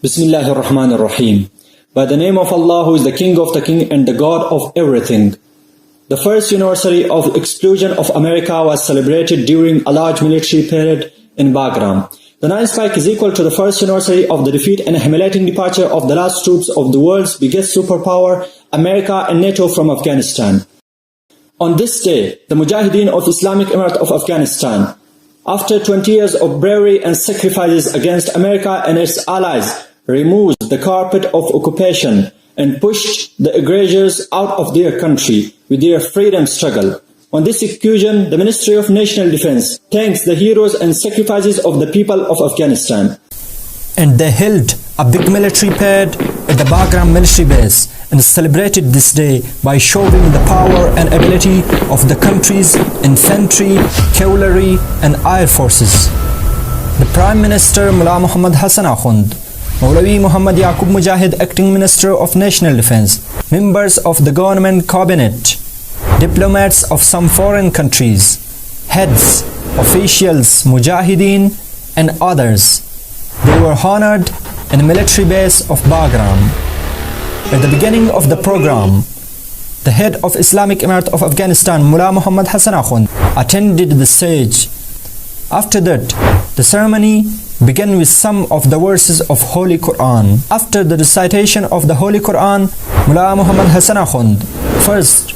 Bismillahir Rahmanir Rahim. By the name of Allah, who is the King of the King and the God of everything. The first anniversary of exclusion of America was celebrated during a large military parade in Bagram. The ninth spike is equal to the first anniversary of the defeat and humiliating departure of the last troops of the world's biggest superpower, America and NATO, from Afghanistan. On this day, the Mujahideen of Islamic Emirate of Afghanistan, after 20 years of bravery and sacrifices against America and its allies, removed the carpet of occupation and pushed the aggressors out of their country with their freedom struggle. On this occasion, the Ministry of National Defense thanks the heroes and sacrifices of the people of Afghanistan. And they held a big military parade at the Bagram military base and celebrated this day by showing the power and ability of the country's infantry, cavalry and air forces. The Prime Minister Mullah Muhammad Hassan Akhund, Maulavi Muhammad Yaqub Mujahid, Acting Minister of National Defense, members of the government cabinet, diplomats of some foreign countries, heads, officials, Mujahideen and others. They were honored in the military base of Bagram. At the beginning of the program, the head of Islamic Emirate of Afghanistan, Mullah Muhammad Hassan Akhund, attended the stage. After that, the ceremony began with some of the verses of Holy Quran. After the recitation of the Holy Quran, Mullah Muhammad Hassan Akhund first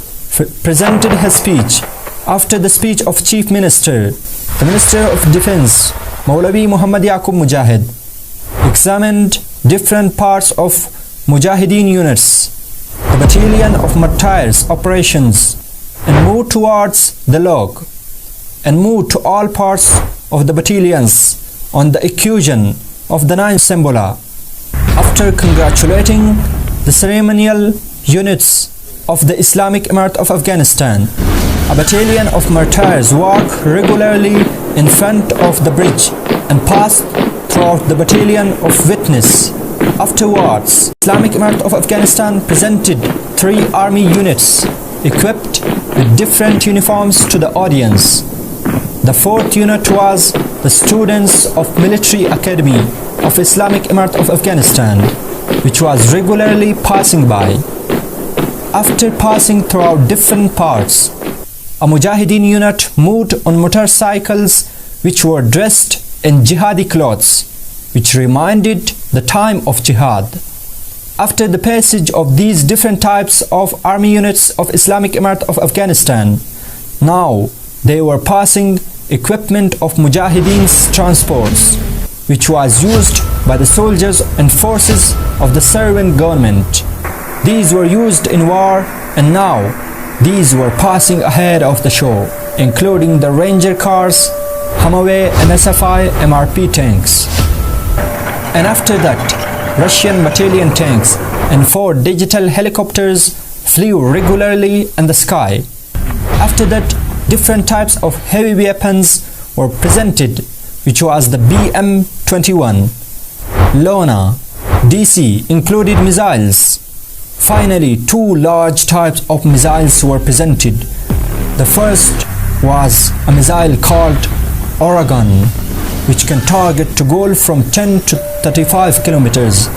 presented his speech. After the speech of Chief Minister, the Minister of Defense, Maulavi Muhammad Yaqub Mujahid, examined different parts of Mujahideen units, the battalion of martyrs operations, and moved towards the log, and moved to all parts of the battalions on the occasion of the 9th Sembula. After congratulating the ceremonial units of the Islamic Emirate of Afghanistan, a battalion of martyrs walked regularly in front of the bridge and passed throughout the battalion of witness. Afterwards, Islamic Emirate of Afghanistan presented 3 army units equipped with different uniforms to the audience. The 4th unit was the students of Military Academy of Islamic Emirate of Afghanistan, which was regularly passing by. After passing throughout different parts, a Mujahideen unit moved on motorcycles which were dressed in jihadi clothes, which reminded the time of jihad. After the passage of these different types of army units of Islamic Emirate of Afghanistan, now they were passing equipment of Mujahideen's transports, which was used by the soldiers and forces of the Syrian government. These were used in war, and now these were passing ahead of the show, including the Ranger cars, Humvee, MSFI, MRP tanks. And after that, Russian battalion tanks and 4 digital helicopters flew regularly in the sky. After that, different types of heavy weapons were presented, which was the BM-21, Lona, DC, included missiles. Finally, 2 large types of missiles were presented. The first was a missile called Oregon, which can target to goal from 10 to 35 kilometers.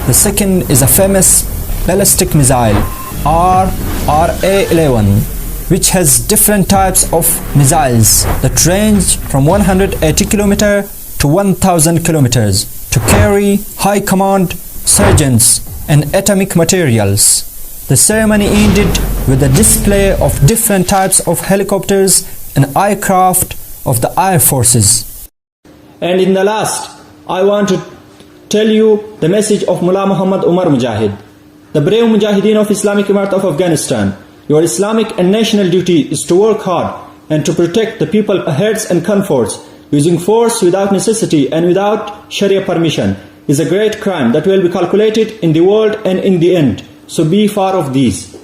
The second is a famous ballistic missile, RA-11, which has different types of missiles that range from 180 km to 1000 kilometers to carry high command sergeants and atomic materials. The ceremony ended with a display of different types of helicopters and aircraft of the air forces. And in the last, I want to tell you the message of Mullah Muhammad Umar Mujahid, the brave Mujahideen of Islamic Emirate of Afghanistan. Your Islamic and national duty is to work hard and to protect the people's heads and comforts. Using force without necessity and without Sharia permission is a great crime that will be calculated in the world and in the end. So be far of these.